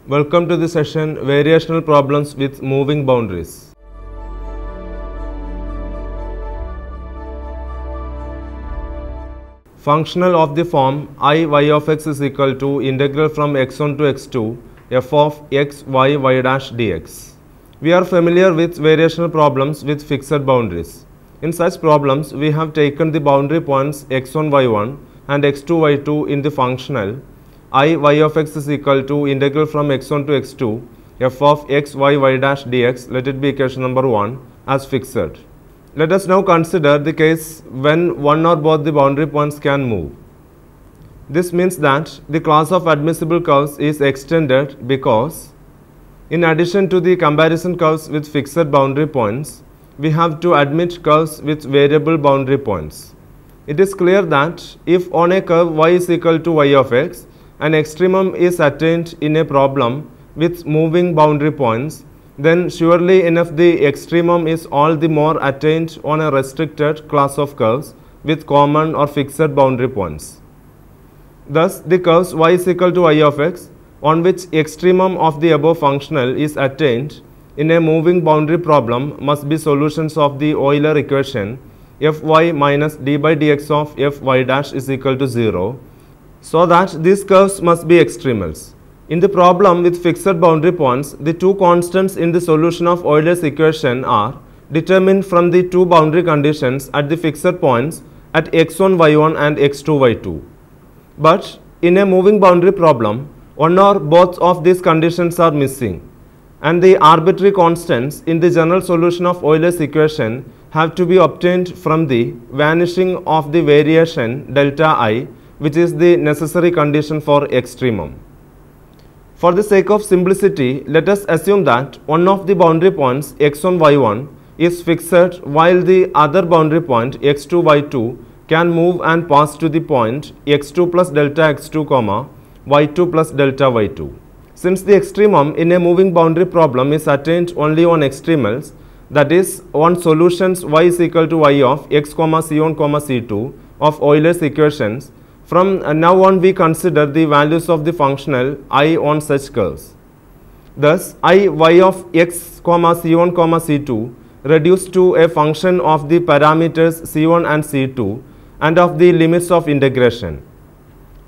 Welcome to the session Variational Problems with Moving Boundaries. Functional of the form I y of x is equal to integral from x1 to x2 f of x y y dash dx. We are familiar with variational problems with fixed boundaries. In such problems, we have taken the boundary points x1 y1 and x2 y2 in the functional I y of x is equal to integral from x1 to x2 f of x y y dash dx, let it be equation number 1, as fixed. Let us now consider the case when one or both the boundary points can move. This means that the class of admissible curves is extended because in addition to the comparison curves with fixed boundary points, we have to admit curves with variable boundary points. It is clear that if on a curve y is equal to y of x, an extremum is attained in a problem with moving boundary points, then surely enough the extremum is all the more attained on a restricted class of curves with common or fixed boundary points. Thus, the curves y is equal to y of x, on which extremum of the above functional is attained in a moving boundary problem, must be solutions of the Euler equation fy minus d by dx of fy dash is equal to 0, so that these curves must be extremals. In the problem with fixed boundary points, the two constants in the solution of Euler's equation are determined from the two boundary conditions at the fixed points at x1 y1 and x2 y2. But in a moving boundary problem, one or both of these conditions are missing, and the arbitrary constants in the general solution of Euler's equation have to be obtained from the vanishing of the variation delta I, which is the necessary condition for extremum. For the sake of simplicity, let us assume that one of the boundary points x1 y1 is fixed while the other boundary point x2 y2 can move and pass to the point x2 plus delta x2 comma y2 plus delta y2. Since the extremum in a moving boundary problem is attained only on extremals, that is on solutions y is equal to y of x comma c1 comma c2 of Euler's equations, from now on we consider the values of the functional I on such curves. Thus, I y of x comma c1 comma c2 reduced to a function of the parameters c1 and c2 and of the limits of integration.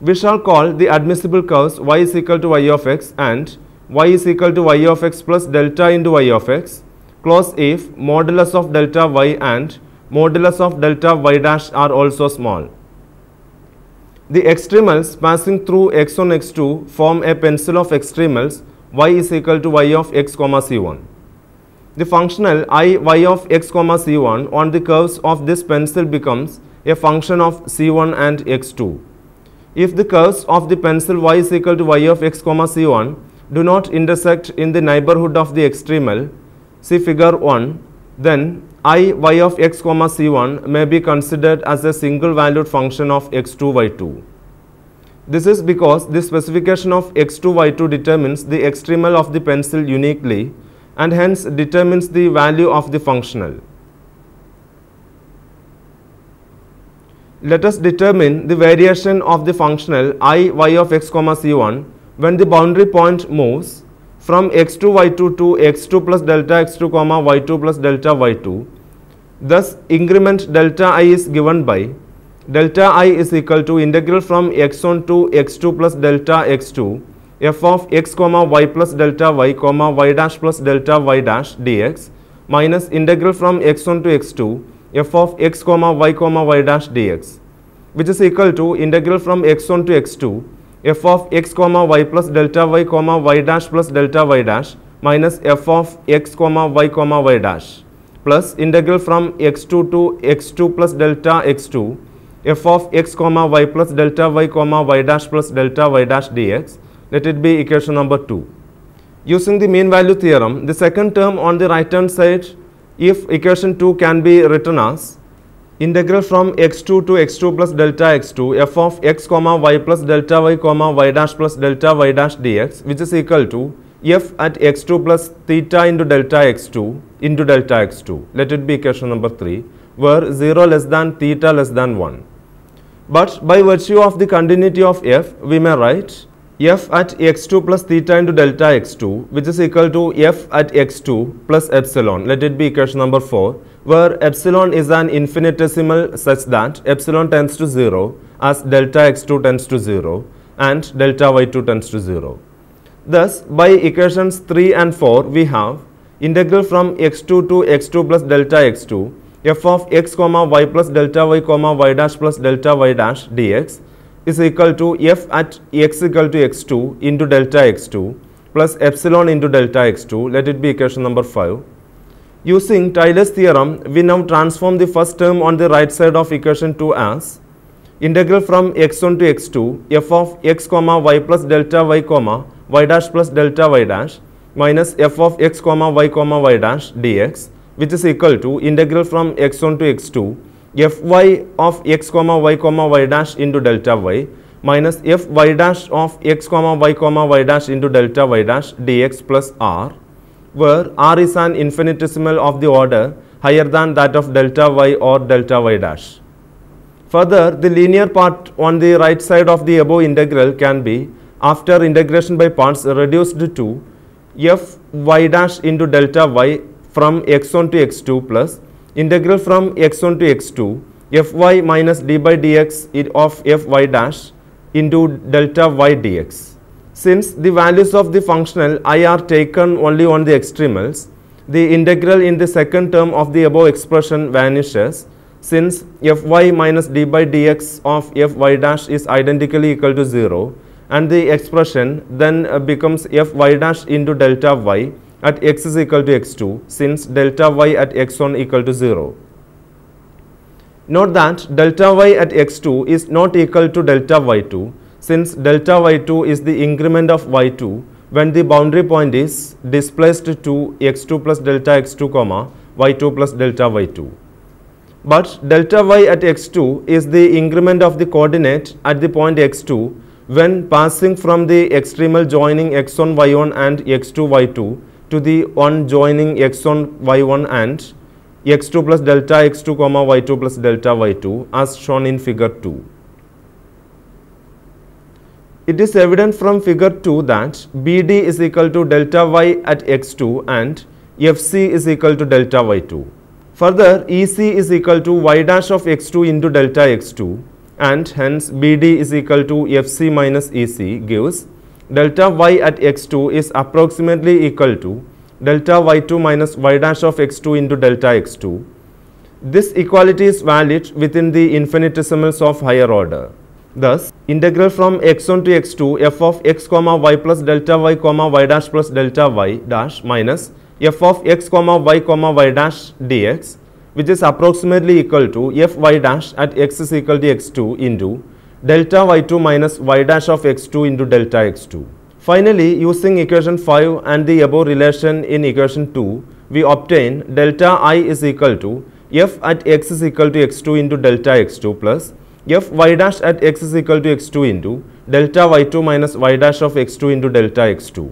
We shall call the admissible curves y is equal to y of x and y is equal to y of x plus delta into y of x, close if modulus of delta y and modulus of delta y dash are also small. The extremals passing through x1 x2 form a pencil of extremals y is equal to y of x comma c1. The functional I y of x comma c1 on the curves of this pencil becomes a function of c1 and x2. If the curves of the pencil y is equal to y of x comma c1 do not intersect in the neighborhood of the extremal, see figure 1, then I y of x comma c1 may be considered as a single valued function of x2 y2. This is because the specification of x2 y2 determines the extremal of the pencil uniquely and hence determines the value of the functional. Let us determine the variation of the functional I y of x comma c1 when the boundary point moves from x2 y2 to x2 plus delta x2 comma y2 plus delta y2. Thus, increment delta I is given by delta I is equal to integral from x1 to x2 plus delta x2 f of x comma y plus delta y comma y dash plus delta y dash dx minus integral from x1 to x2 f of x comma y dash dx, which is equal to integral from x1 to x2 f of x comma y plus delta y dash plus delta y dash minus f of x comma y dash plus integral from x2 to x2 plus delta x2 f of x comma y plus delta y dash plus delta y dash dx, let it be equation number 2. Using the mean value theorem, the second term on the right hand side, if equation 2, can be written as integral from x2 to x2 plus delta x2 f of x comma y plus delta y dash plus delta y dash dx, which is equal to f at x2 plus theta into delta x2, let it be equation number 3, where 0 less than theta less than 1. But by virtue of the continuity of f, we may write f at x2 plus theta into delta x2, which is equal to f at x2 plus epsilon. Let it be equation number 4, where epsilon is an infinitesimal such that epsilon tends to 0 as delta x2 tends to 0 and delta y2 tends to 0. Thus, by equations 3 and 4, we have integral from x2 to x2 plus delta x2 f of x comma y plus delta y comma y dash plus delta y dash dx is equal to f at x equal to x2 into delta x2 plus epsilon into delta x2. Let it be equation number 5. Using Taylor's theorem, we now transform the first term on the right side of equation 2 as integral from x1 to x2 f of x comma y plus delta y comma y dash plus delta y dash minus f of x comma y dash dx, which is equal to integral from x1 to x2 fy of x comma y dash into delta y minus fy dash of x comma y dash into delta y dash dx plus r, where r is an infinitesimal of the order higher than that of delta y or delta y dash. Further, the linear part on the right side of the above integral can be, after integration by parts, reduced to fy dash into delta y from x1 to x2 plus integral from x1 to x2 fy minus d by dx of fy dash into delta y dx. Since the values of the functional I are taken only on the extremals, the integral in the second term of the above expression vanishes, since fy minus d by dx of fy dash is identically equal to 0, and the expression then becomes fy dash into delta y at x is equal to x2, since delta y at x1 equal to 0. Note that delta y at x2 is not equal to delta y2, since delta y2 is the increment of y2 when the boundary point is displaced to x2 plus delta x2 comma y2 plus delta y2. But delta y at x2 is the increment of the coordinate at the point x2 when passing from the extremal joining x1 y1 and x2 y2 to the one joining x1 y1 and x2 plus delta x2 comma y2 plus delta y2 as shown in figure 2. It is evident from figure 2 that BD is equal to delta y at x2 and FC is equal to delta y2. Further, EC is equal to y dash of x2 into delta x2, and hence BD is equal to FC minus EC gives delta y at x2 is approximately equal to delta y2 minus y dash of x2 into delta x2. This equality is valid within the infinitesimals of higher order. Thus, integral from x1 to x2 f of x comma y plus delta y dash plus delta y dash minus f of x comma y dash dx, which is approximately equal to fy dash at x is equal to x2 into delta y2 minus y dash of x2 into delta x2. Finally, using equation 5 and the above relation in equation 2, we obtain delta I is equal to f at x is equal to x2 into delta x2 plus fy dash at x is equal to x2 into delta y2 minus y dash of x2 into delta x2,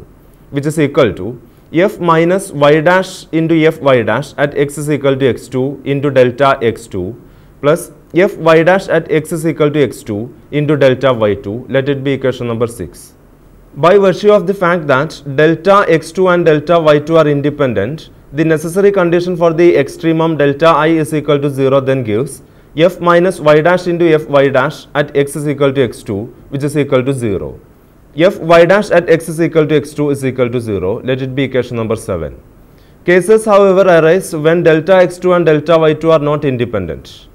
which is equal to f minus y dash into fy dash at x is equal to x2 into delta x2 plus fy dash at x is equal to x2 into delta y2. Let it be equation number 6. By virtue of the fact that delta x2 and delta y2 are independent, the necessary condition for the extremum delta I is equal to 0 then gives f minus y dash into fy dash at x is equal to x2, which is equal to 0. Fy dash at x is equal to x2 is equal to 0. Let it be equation number 7. Cases, however, arise when delta x2 and delta y2 are not independent.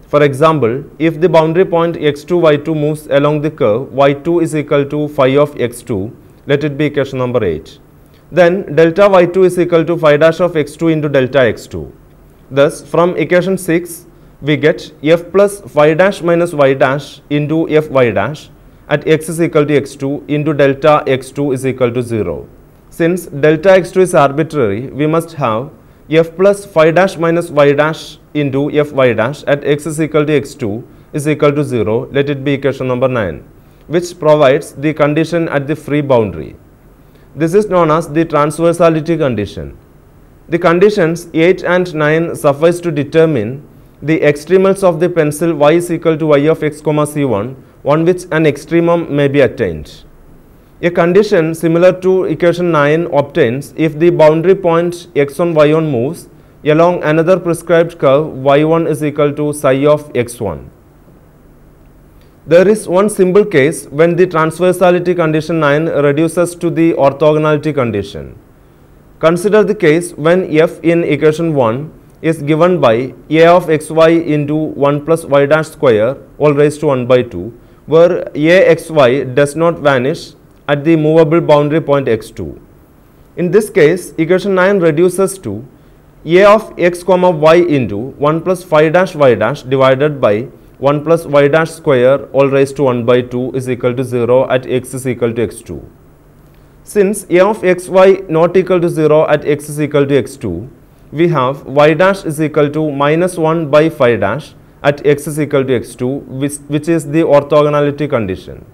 For example, if the boundary point x2 y2 moves along the curve y2 is equal to phi of x2, let it be equation number 8. Then delta y2 is equal to phi dash of x2 into delta x2. Thus, from equation 6, we get f plus phi dash minus y dash into fy dash at x is equal to x2 into delta x2 is equal to 0. Since delta x2 is arbitrary, we must have f plus phi dash minus y dash into fy dash at x is equal to x2 is equal to 0. Let it be equation number 9, which provides the condition at the free boundary. This is known as the transversality condition. The conditions 8 and 9 suffice to determine the extremals of the pencil y is equal to y of x comma c1 on which an extremum may be attained. A condition similar to equation 9 obtains if the boundary point x1 y1 moves along another prescribed curve y1 is equal to psi of x1. There is one simple case when the transversality condition 9 reduces to the orthogonality condition. Consider the case when f in equation 1 is given by a of xy into 1 plus y dash square all raised to 1 by 2, where a xy does not vanish at the movable boundary point x2. In this case, equation 9 reduces to a of x comma y into 1 plus phi dash y dash divided by 1 plus y dash square all raised to 1 by 2 is equal to 0 at x is equal to x2. Since a of xy not equal to 0 at x is equal to x2, we have y dash is equal to minus 1 by phi dash at x is equal to x2, which is the orthogonality condition.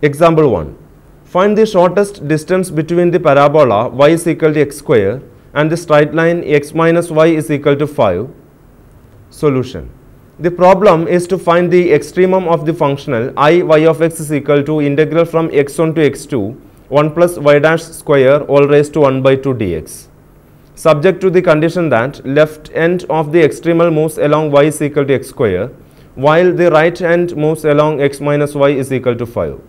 Example 1. Find the shortest distance between the parabola y is equal to x square and the straight line x minus y is equal to 5. Solution. The problem is to find the extremum of the functional I y of x is equal to integral from x1 to x2 1 plus y dash square all raised to 1 by 2 dx. Subject to the condition that left end of the extremal moves along y is equal to x square, while the right end moves along x minus y is equal to 5.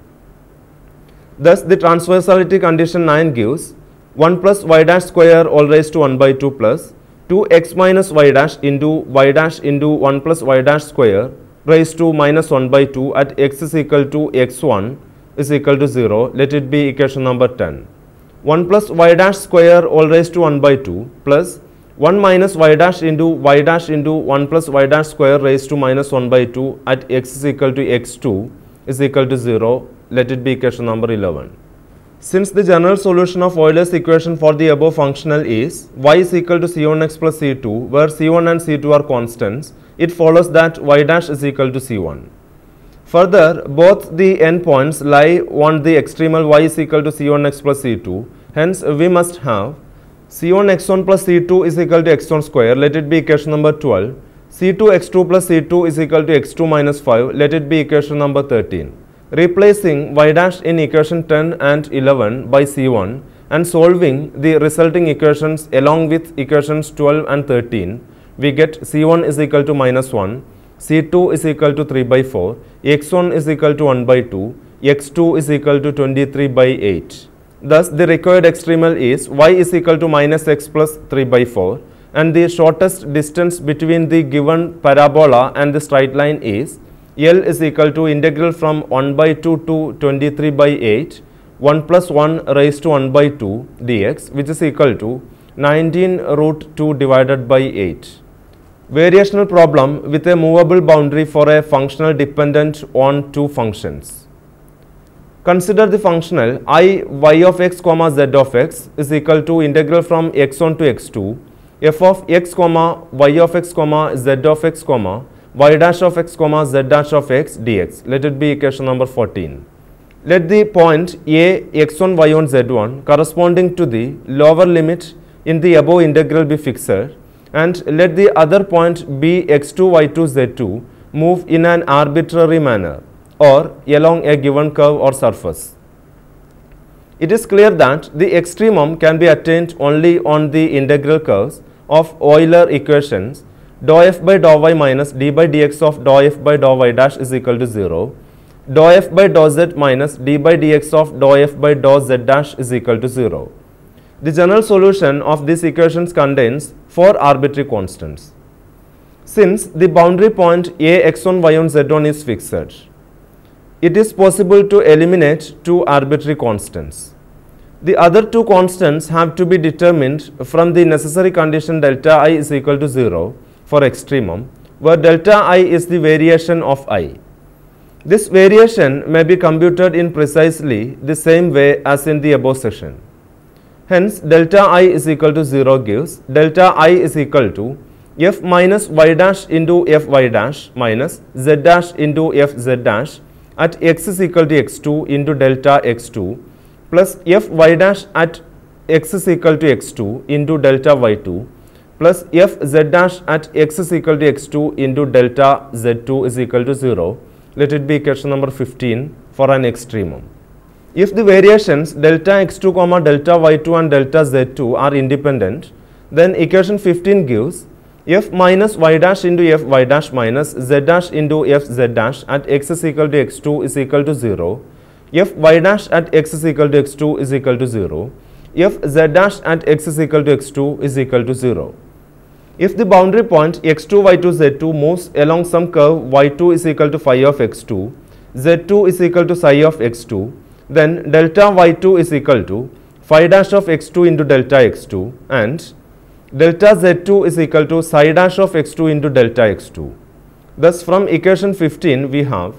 Thus, the transversality condition 9 gives 1 plus y dash square all raised to 1 by 2 plus 2x minus y dash into 1 plus y dash square raised to minus 1 by 2 at x is equal to x1 is equal to 0. Let it be equation number 10. 1 plus y dash square all raised to 1 by 2 plus 1 minus y dash into 1 plus y dash square raised to minus 1 by 2 at x is equal to x2 is equal to 0. Let it be equation number 11. Since the general solution of Euler's equation for the above functional is y is equal to c1x plus c2, where c1 and c2 are constants, it follows that y dash is equal to c1. Further, both the endpoints lie on the extremal y is equal to c1x plus c2. Hence, we must have c1 x1 plus c2 is equal to x1 square. Let it be equation number 12. c2 x2 plus c2 is equal to x2 minus 5. Let it be equation number 13. Replacing y dash in equation 10 and 11 by c1 and solving the resulting equations along with equations 12 and 13, we get c1 is equal to minus 1, c2 is equal to 3 by 4, x1 is equal to 1 by 2, x2 is equal to 23 by 8. Thus, the required extremal is y is equal to minus x plus 3 by 4, and the shortest distance between the given parabola and the straight line is L is equal to integral from 1 by 2 to 23 by 8, 1 plus 1 raised to 1 by 2 dx, which is equal to 19 root 2 divided by 8. Variational problem with a movable boundary for a functional dependent on two functions. Consider the functional I y of x comma z of x is equal to integral from x1 to x2 f of x comma y of x comma z of x comma y dash of x comma z dash of x dx. Let it be equation number 14. Let the point a x1 y1 z1 corresponding to the lower limit in the above integral be fixed, and let the other point b x2 y2 z2 move in an arbitrary manner or along a given curve or surface. It is clear that the extremum can be attained only on the integral curves of Euler equations dou f by dou y minus d by dx of dou f by dou y dash is equal to 0, dou f by dou z minus d by dx of dou f by dou z dash is equal to 0. The general solution of these equations contains 4 arbitrary constants. Since the boundary point a x1 y1 z1 is fixed, it is possible to eliminate 2 arbitrary constants. The other 2 constants have to be determined from the necessary condition delta I is equal to 0 for extremum, where delta I is the variation of I. This variation may be computed in precisely the same way as in the above section. Hence, delta I is equal to 0 gives delta I is equal to f minus y dash into f y dash minus z dash into f z dash at x is equal to x2 into delta x2 plus f y dash at x is equal to x2 into delta y2 plus f z dash at x is equal to x2 into delta z2 is equal to 0. Let it be equation number 15 for an extremum. If the variations delta x2 comma delta y2 and delta z2 are independent, then equation 15 gives f minus y dash into f y dash minus z dash into f z dash at x is equal to x2 is equal to 0, f y dash at x is equal to x2 is equal to 0, f z dash at x is equal to x2 is equal to 0. If the boundary point x2, y2, z2 moves along some curve y2 is equal to phi of x2, z2 is equal to psi of x2, then delta y2 is equal to phi dash of x2 into delta x2 and delta z2 is equal to psi dash of x2 into delta x2. Thus, from equation 15 we have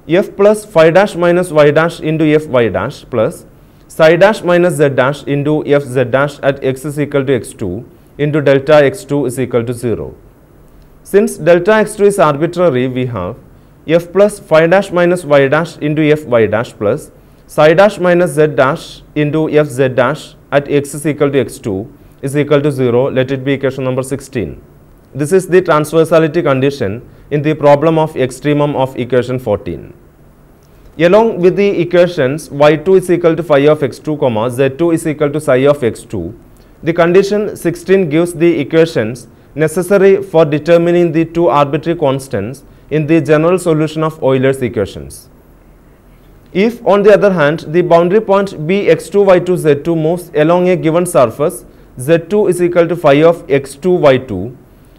f plus phi dash minus y dash into f y dash plus psi dash minus z dash into f z dash at x is equal to x2 into delta x2 is equal to 0. Since delta x2 is arbitrary, we have f plus phi dash minus y dash into f y dash plus psi dash minus z dash into f z dash at x is equal to x2 is equal to 0. Let it be equation number 16. This is the transversality condition in the problem of extremum of equation 14. Along with the equations y2 is equal to phi of x2 comma z2 is equal to psi of x2, the condition 16 gives the equations necessary for determining the two arbitrary constants in the general solution of Euler's equations. If, on the other hand, the boundary point b x2, y2, z2 moves along a given surface z2 is equal to phi of x2, y2,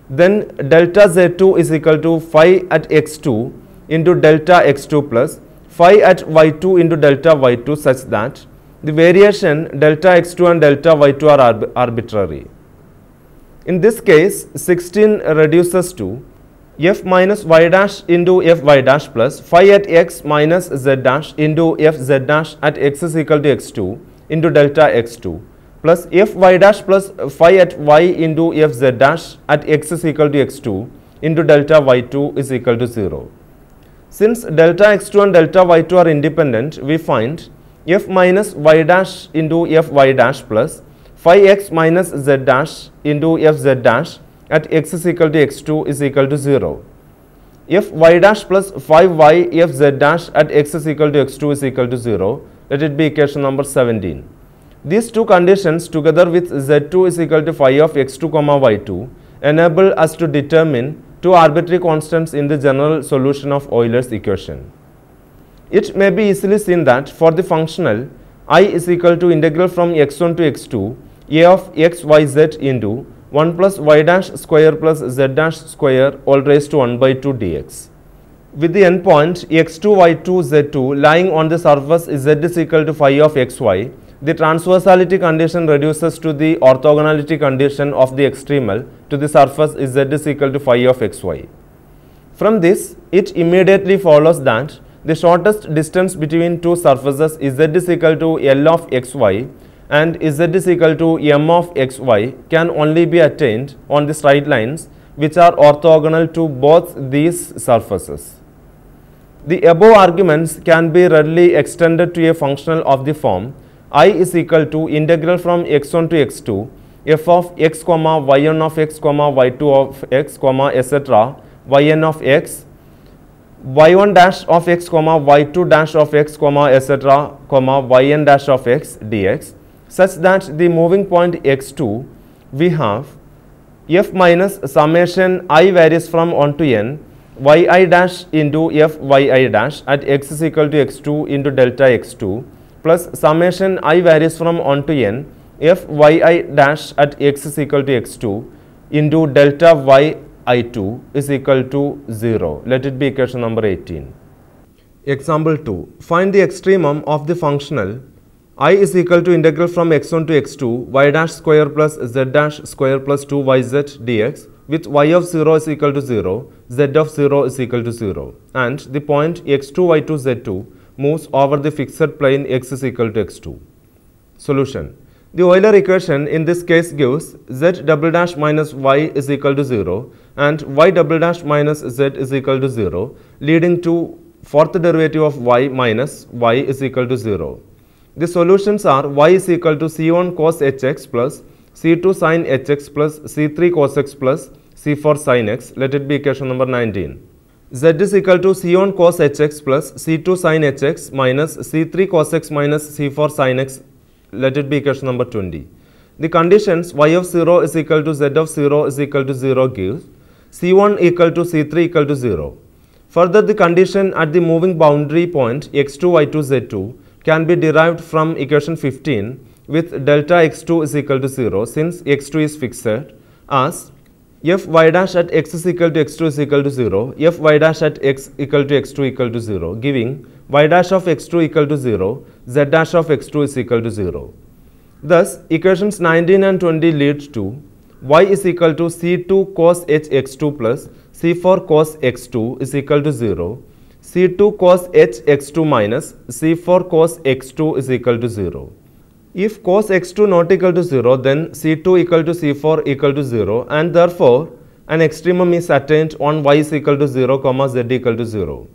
then delta z2 is equal to phi at x2 into delta x2 plus phi at y2 into delta y2 such that the variation delta x2 and delta y2 are arbitrary. In this case, 16 reduces to f minus y dash into f y dash plus phi at x minus z dash into f z dash at x is equal to x2 into delta x2 plus f y dash plus phi at y into f z dash at x is equal to x2 into delta y2 is equal to 0. Since delta x2 and delta y2 are independent, we find f minus y dash into f y dash plus phi x minus z dash into f z dash at x is equal to x2 is equal to 0. F y dash plus phi y f z dash at x is equal to x2 is equal to 0. Let it be equation number 17. These two conditions together with z2 is equal to phi of x2 comma y2 enable us to determine two arbitrary constants in the general solution of Euler's equation. It may be easily seen that for the functional I is equal to integral from x1 to x2 a of x y z into 1 plus y dash square plus z dash square all raised to 1 by 2 dx. With the endpoint x2, y2, z2 lying on the surface z is equal to phi of xy, the transversality condition reduces to the orthogonality condition of the extremal to the surface z is equal to phi of xy. From this, it immediately follows that the shortest distance between two surfaces z is equal to L of xy and z is equal to m of xy can only be attained on the straight lines which are orthogonal to both these surfaces. The above arguments can be readily extended to a functional of the form I is equal to integral from x1 to x2 f of x comma y1 of x comma y2 of x comma etc. yn of x y1 dash of x comma y2 dash of x comma etc. comma yn dash of x dx such that the moving point x2 we have f minus summation I varies from 1 to n yi dash into f yi dash at x is equal to x2 into delta x2 plus summation I varies from 1 to n f yi dash at x is equal to x2 into delta yi2 is equal to 0. Let it be equation number 18. Example 2. Find the extremum of the functional I is equal to integral from x1 to x2 y dash square plus z dash square plus 2yz dx with y of 0 is equal to 0, z of 0 is equal to 0 and the point x2, y2, z2 moves over the fixed plane x is equal to x2. Solution. The Euler equation in this case gives z double dash minus y is equal to 0 and y double dash minus z is equal to 0 leading to fourth derivative of y minus y is equal to 0. The solutions are y is equal to c1 cos hx plus c2 sin hx plus c3 cos x plus c4 sin x. Let it be equation number 19. z is equal to c1 cos hx plus c2 sin hx minus c3 cos x minus c4 sin x. Let it be equation number 20. The conditions y of 0 is equal to z of 0 is equal to 0 gives c1 equal to c3 equal to 0. Further, the condition at the moving boundary point x2, y2, z2 can be derived from equation 15 with delta x2 is equal to 0 since x2 is fixed as f y dash at x is equal to x2 is equal to 0, f y dash at x equal to x2 equal to 0, giving y dash of x2 equal to 0, z dash of x2 is equal to 0. Thus, equations 19 and 20 lead to y is equal to c2 cos h x2 plus c4 cos x2 is equal to 0, c2 cos h x2 minus c4 cos x2 is equal to 0. If cos x2 not equal to 0, then c2 equal to c4 equal to 0, and therefore an extremum is attained on y is equal to 0, z equal to 0.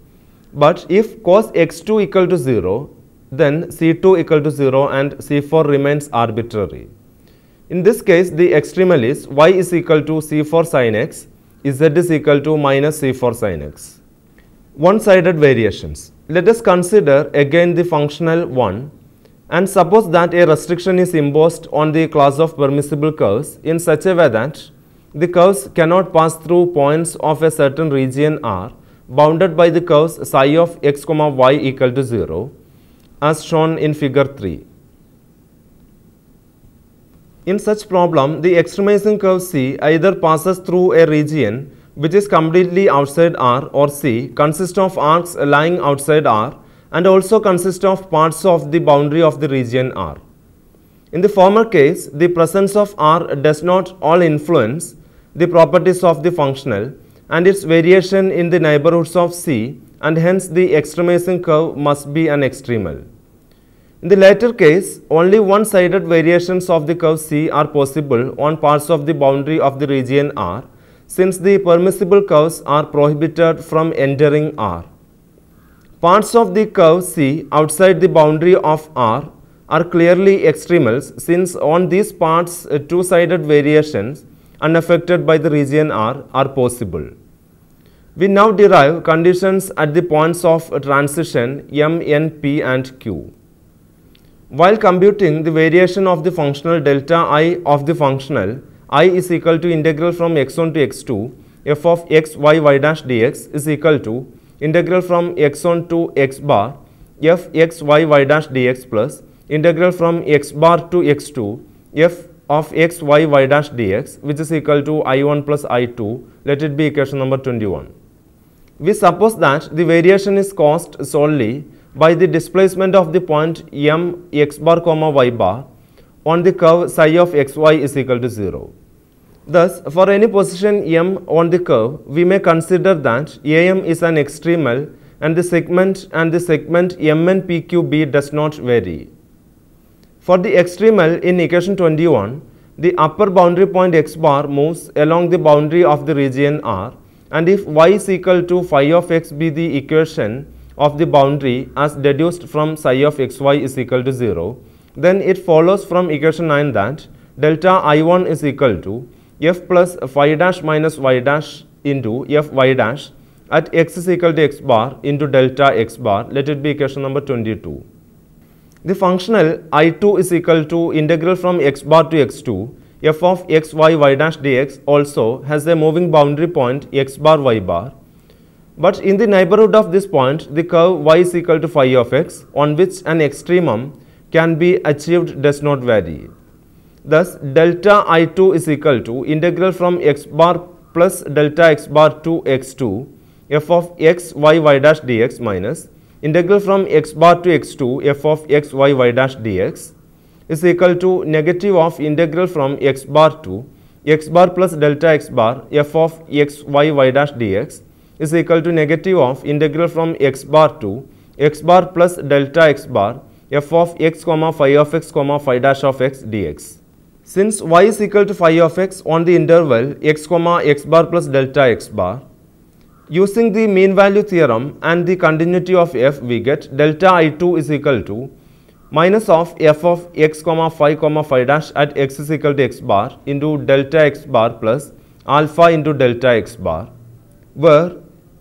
But if cos x2 equal to 0, then c2 equal to 0 and c4 remains arbitrary. In this case, the extremal is y is equal to c4 sin x, z is equal to minus c4 sin x. One-sided variations. Let us consider again the functional one. And suppose that a restriction is imposed on the class of permissible curves in such a way that the curves cannot pass through points of a certain region R bounded by the curves psi of x, y equal to 0 as shown in figure 3. In such problem, the extremizing curve C either passes through a region which is completely outside R, or C consists of arcs lying outside R and also consist of parts of the boundary of the region R. In the former case, the presence of R does not all influence the properties of the functional and its variation in the neighborhoods of C, and hence the extremizing curve must be an extremal. In the latter case, only one-sided variations of the curve C are possible on parts of the boundary of the region R, since the permissible curves are prohibited from entering R. Parts of the curve C outside the boundary of R are clearly extremals, since on these parts two-sided variations unaffected by the region R are possible. We now derive conditions at the points of transition M, N, P and Q. While computing the variation of the functional delta I of the functional, I is equal to integral from x1 to x2 f of x, y, y dash dx is equal to integral from x1 to x bar f x, y, y dash dx plus integral from x bar to x2 f of x, y, y dash dx, which is equal to I1 plus I2. Let it be equation number 21. We suppose that the variation is caused solely by the displacement of the point M x bar comma y bar on the curve psi of xy is equal to 0. Thus, for any position M on the curve, we may consider that AM is an extremal and the segment MN PQB does not vary. For the extremal in equation 21, the upper boundary point x bar moves along the boundary of the region R, and if y is equal to phi of x be the equation of the boundary as deduced from psi of xy is equal to 0, then it follows from equation 9 that delta I1 is equal to f plus phi dash minus y dash into f y dash at x is equal to x bar into delta x bar. Let it be equation number 22. The functional I2 is equal to integral from x bar to x2 f of x, y, y dash dx also has a moving boundary point x bar, y bar. But in the neighborhood of this point, the curve y is equal to phi of x on which an extremum can be achieved does not vary. Thus, delta I2 is equal to integral from x bar plus delta x bar to x2 f of x, y, y dash dx minus integral from x bar to x2 f of x, y, y dash dx is equal to negative of integral from x bar to x bar plus delta x bar f of x, y, y dash dx is equal to negative of integral from x bar to x bar plus delta x bar f of x comma phi of x comma phi dash of x dx. Since y is equal to phi of x on the interval x comma x bar plus delta x bar, using the mean value theorem and the continuity of f, we get delta I2 is equal to minus of f of x comma phi dash at x is equal to x bar into delta x bar plus alpha into delta x bar, where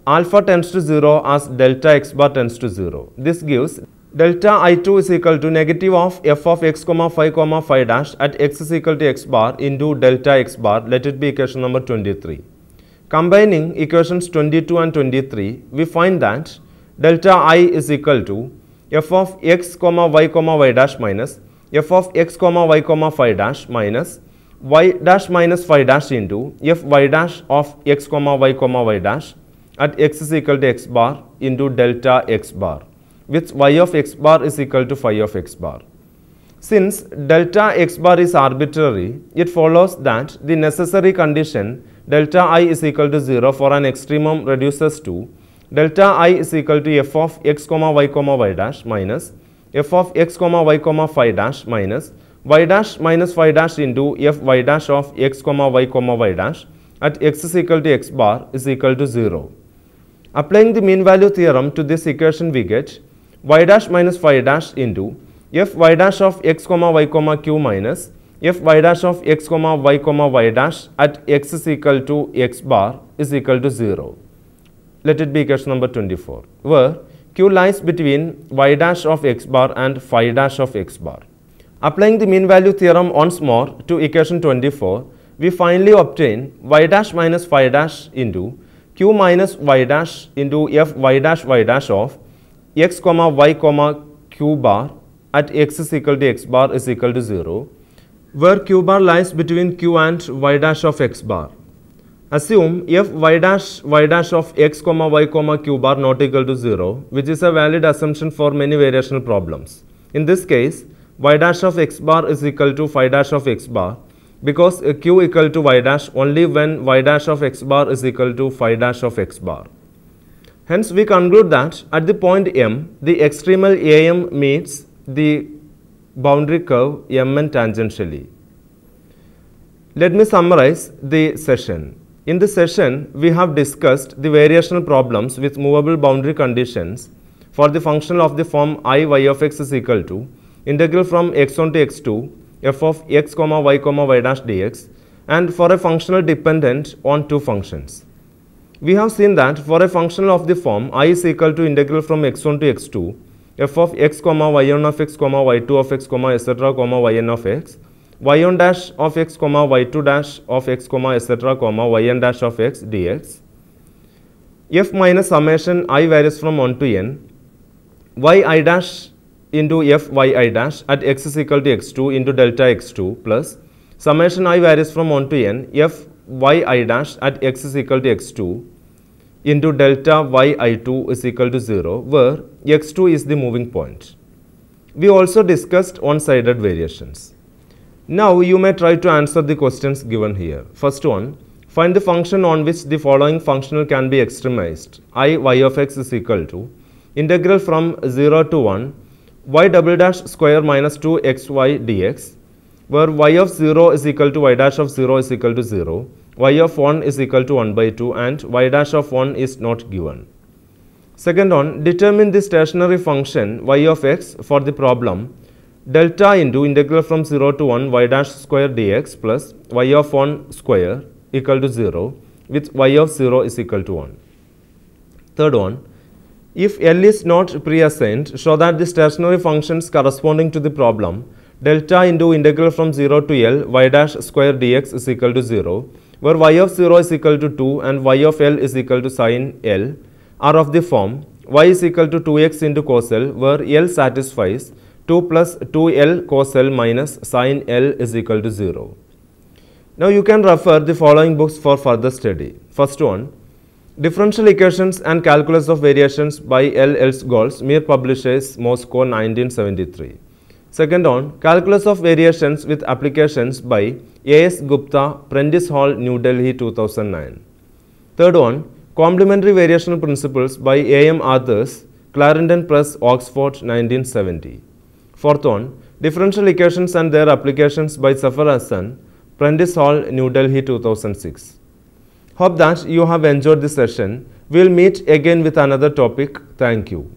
alpha tends to 0 as delta x bar tends to 0. This gives delta I2 is equal to negative of f of x comma phi dash at x is equal to x bar into delta x bar. Let it be equation number 23. Combining equations 22 and 23, we find that delta I is equal to f of x comma y dash minus f of x comma y phi dash minus y dash minus phi dash into f y dash of x comma y dash at x is equal to x bar into delta x bar, which y of x bar is equal to phi of x bar. Since delta x bar is arbitrary, it follows that the necessary condition delta I is equal to 0 for an extremum reduces to delta I is equal to f of x comma y dash minus f of x comma y phi dash minus y dash minus phi dash into f y dash of x comma y dash at x is equal to x bar is equal to 0. Applying the mean value theorem to this equation, we get y dash minus phi dash into f y dash of x comma y q minus f y dash of x comma y dash at x is equal to x bar is equal to 0. Let it be equation number 24, where q lies between y dash of x bar and phi dash of x bar. Applying the mean value theorem once more to equation 24, we finally obtain y dash minus phi dash into q minus y dash into f y dash of x comma y q bar at x is equal to x bar is equal to 0, where q bar lies between q and y dash of x bar. Assume f y dash of x comma y q bar not equal to 0, which is a valid assumption for many variational problems. In this case, y dash of x bar is equal to phi dash of x bar, because q equal to y dash only when y dash of x bar is equal to phi dash of x bar. Hence, we conclude that at the point M, the extremal AM meets the boundary curve Mn tangentially. Let me summarize the session. In the session, we have discussed the variational problems with movable boundary conditions for the function of the form I y of x is equal to integral from x1 to x2 f of x comma y dash dx, and for a functional dependent on two functions. We have seen that for a function of the form I is equal to integral from x1 to x2 f of x comma y1 of x comma y2 of x comma etc comma yn of x, y1 dash of x comma y2 dash of x comma etc comma yn dash of x dx, f minus summation I varies from 1 to n, yi dash into f yi dash at x is equal to x2 into delta x2 plus summation I varies from 1 to n f yi dash at x is equal to x2 into delta yi2 is equal to 0, where x2 is the moving point. We also discussed one-sided variations. Now you may try to answer the questions given here. First one, find the function on which the following functional can be extremized. I y of x is equal to integral from 0 to 1 y double dash square minus 2xy dx, where y of 0 is equal to y dash of 0 is equal to 0, y of 1 is equal to 1 by 2 and y dash of 1 is not given. Second one, determine the stationary function y of x for the problem delta into integral from 0 to 1 y dash square dx plus y of 1 square equal to 0, with y of 0 is equal to 1. Third one, if L is not pre-assigned, show that the stationary functions corresponding to the problem delta into integral from 0 to L y dash square dx is equal to 0, where y of 0 is equal to 2 and y of L is equal to sin L are of the form y is equal to 2x into cos L, where L satisfies 2 plus 2L cos L minus sin L is equal to 0. Now you can refer the following books for further study. First one, Differential Equations and Calculus of Variations by L. Elsgolz, Mir Publishers, Moscow 1973. Second one, Calculus of Variations with Applications by A.S. Gupta, Prentice Hall, New Delhi 2009. Third one, Complementary Variational Principles by A.M. Arthurs, Clarendon Press, Oxford 1970. Fourth one, Differential Equations and Their Applications by Zafar Hassan, Prentice Hall, New Delhi 2006. Hope that you have enjoyed this session. We will meet again with another topic. Thank you.